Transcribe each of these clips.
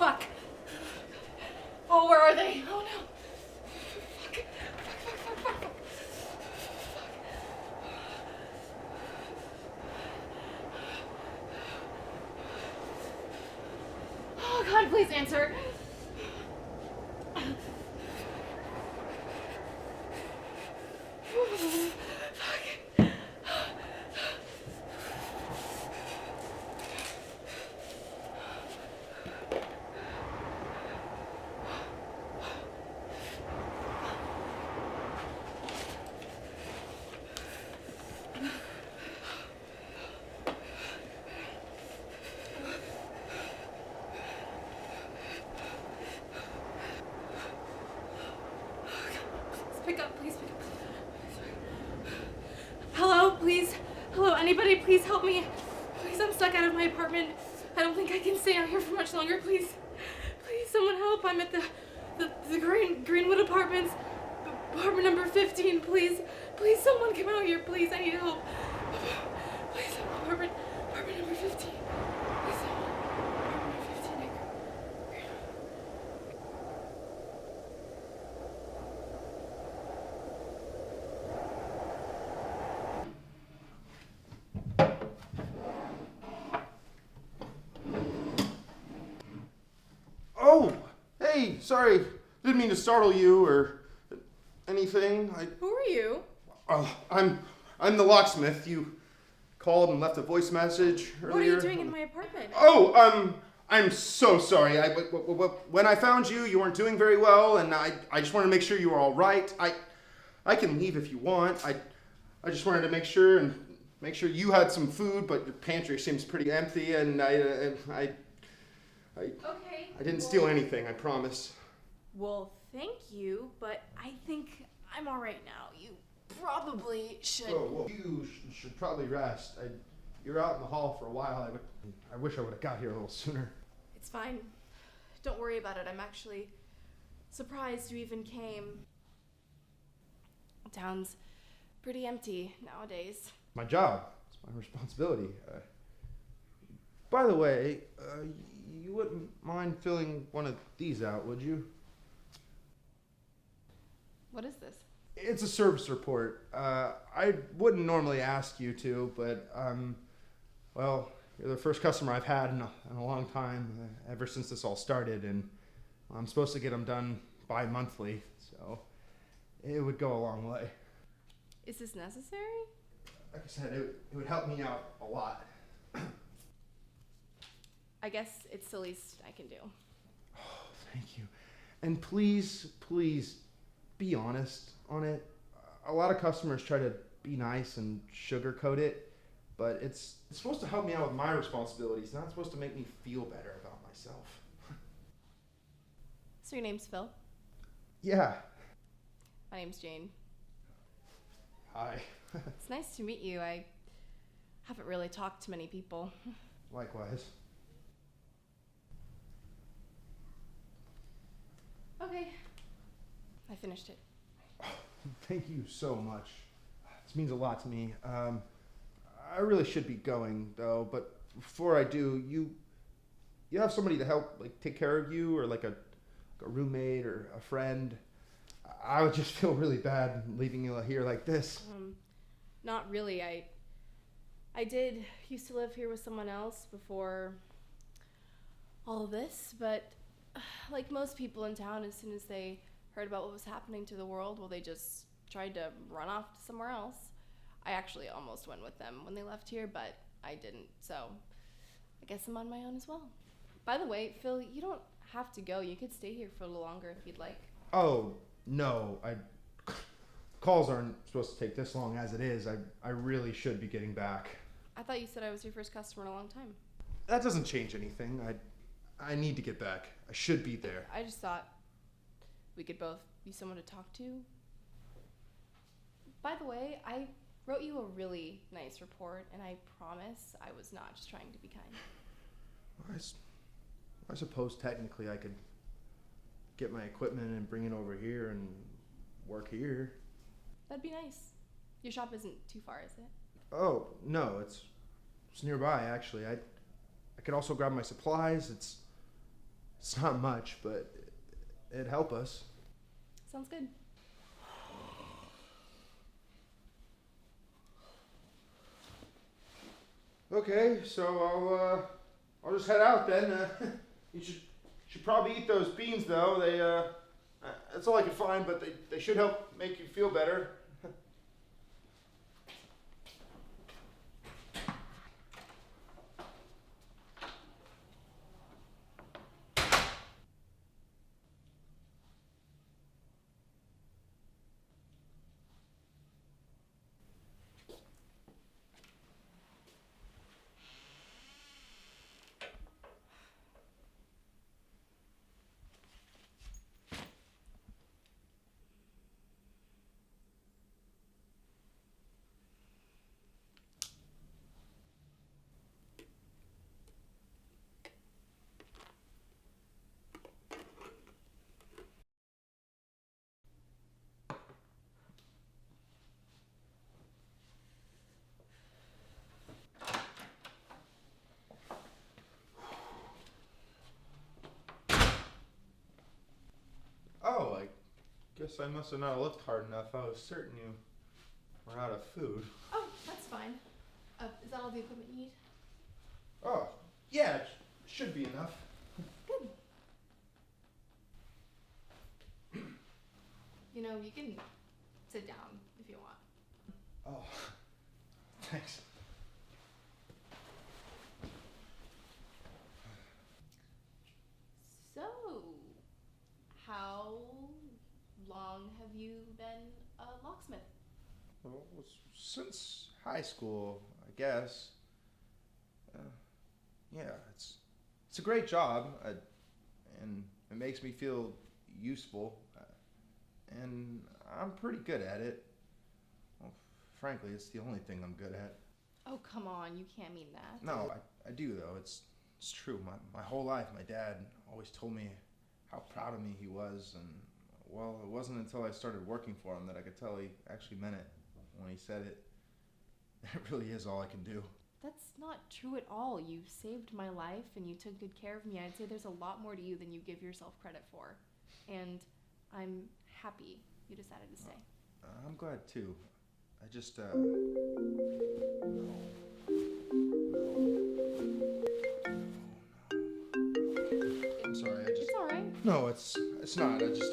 Fuck. Oh, where are they? Oh no. Fuck. Fuck. Oh God, please answer. Fuck. Pick up, please pick up. Hello, please. Hello, anybody, please help me. Please, I'm stuck out of my apartment. I don't think I can stay out here for much longer, please. Please, someone help. I'm at the Greenwood Apartments, apartment number 15, please. Please, someone come out here, please. I need help. Please, apartment number 15. Please, apartment number 15. Oh, hey, sorry. Didn't mean to startle you or anything. Who are you? I'm the locksmith. You called and left a voice message earlier. What are you doing in my apartment? Oh, I'm so sorry. When I found you, you weren't doing very well, and I just wanted to make sure you were all right. I can leave if you want. I just wanted to make sure you had some food, but your pantry seems pretty empty, and I Okay. I didn't steal anything, I promise. Well, thank you, but I think I'm all right now. You probably should. Well, you should probably rest. You're out in the hall for a while. I wish I would have got here a little sooner. It's fine. Don't worry about it. I'm actually surprised you even came. Town's pretty empty nowadays. My job. It's my responsibility. By the way, you wouldn't mind filling one of these out, would you? What is this? It's a service report. I wouldn't normally ask you to, but, well, you're the first customer I've had in a long time, ever since this all started, and I'm supposed to get them done bi-monthly, so it would go a long way. Is this necessary? Like I said, it would help me out a lot. I guess it's the least I can do. Oh, thank you. And please be honest on it. A lot of customers try to be nice and sugarcoat it, but it's supposed to help me out with my responsibilities, not supposed to make me feel better about myself. So your name's Phil? Yeah. My name's Jane. Hi. It's nice to meet you. I haven't really talked to many people. Likewise. Okay. I finished it. Thank you so much. This means a lot to me. I really should be going though, but before I do, you have somebody to help take care of you, or like a roommate or a friend. I would just feel really bad leaving you here like this. Not really. I did used to live here with someone else before all of this, but like most people in town, as soon as they heard about what was happening to the world, well, they just tried to run off to somewhere else. I actually almost went with them when they left here, but I didn't, so I guess I'm on my own as well. By the way, Phil, you don't have to go. You could stay here for a little longer if you'd like. Oh, no. Calls aren't supposed to take this long as it is. I really should be getting back. I thought you said I was your first customer in a long time. That doesn't change anything. I need to get back. I should be there. I just thought we could both be someone to talk to. By the way, I wrote you a really nice report, and I promise I was not just trying to be kind. I suppose technically I could get my equipment and bring it over here and work here. That'd be nice. Your shop isn't too far, is it? Oh, no, it's nearby actually. I could also grab my supplies. It's It's not much, but it'd help us. Sounds good. Okay, so I'll just head out then. You should probably eat those beans though. That's all I could find, but they should help make you feel better. Oh, I guess I must have not looked hard enough. I was certain you were out of food. Oh, that's fine. Is that all the equipment you need? Oh, yeah, it should be enough. Good. You know, you can sit down if you want. Oh, thanks. So, how long have you been a locksmith? Well, since high school, I guess. Yeah, it's a great job, and it makes me feel useful, and I'm pretty good at it. Well, frankly, it's the only thing I'm good at. Oh, come on, you can't mean that. No, I do though. It's true. My whole life, my dad always told me how proud of me he was, and well, it wasn't until I started working for him that I could tell he actually meant it when he said it. It really is all I can do. That's not true at all. You saved my life and you took good care of me. I'd say there's a lot more to you than you give yourself credit for. And I'm happy you decided to stay. I'm glad too. I just I'm sorry. It's all right. No, it's not. I just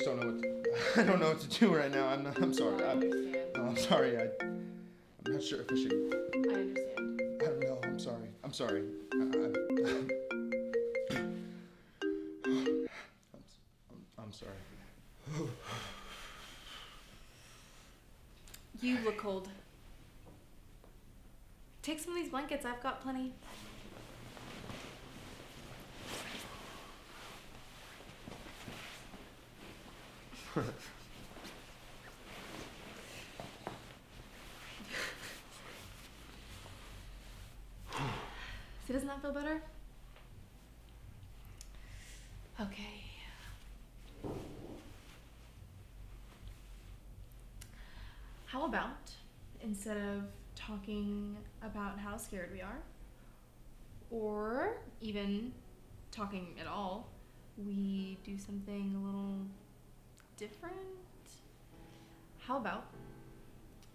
don't know what I don't know what to do right now. I'm sorry. I understand. I'm sorry. I'm not sure if I should. I understand. I don't know. I'm sorry. I'm sorry. I'm sorry. You look cold. Take some of these blankets. I've got plenty. See, doesn't that feel better? Okay. How about, instead of talking about how scared we are, or even talking at all, we do something a little different? How about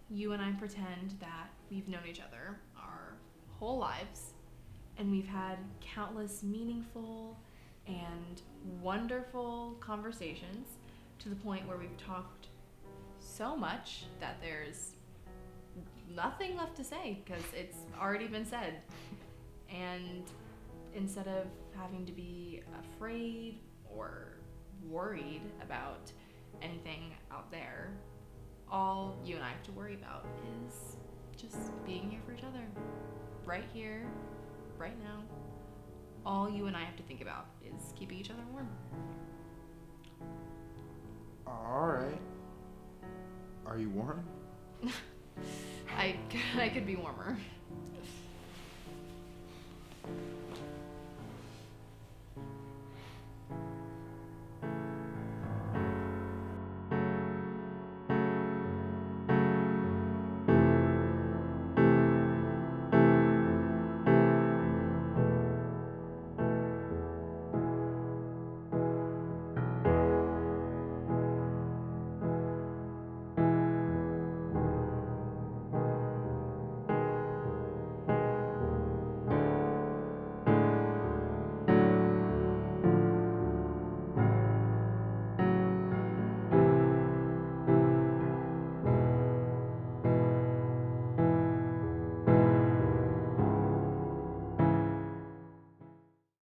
you and I pretend that we've known each other our whole lives, and we've had countless meaningful and wonderful conversations to the point where we've talked so much that there's nothing left to say because it's already been said. And instead of having to be afraid or worried about anything out there, all you and I have to worry about is just being here for each other. Right here, right now. All you and I have to think about is keeping each other warm. Alright. Are you warm? I could be warmer.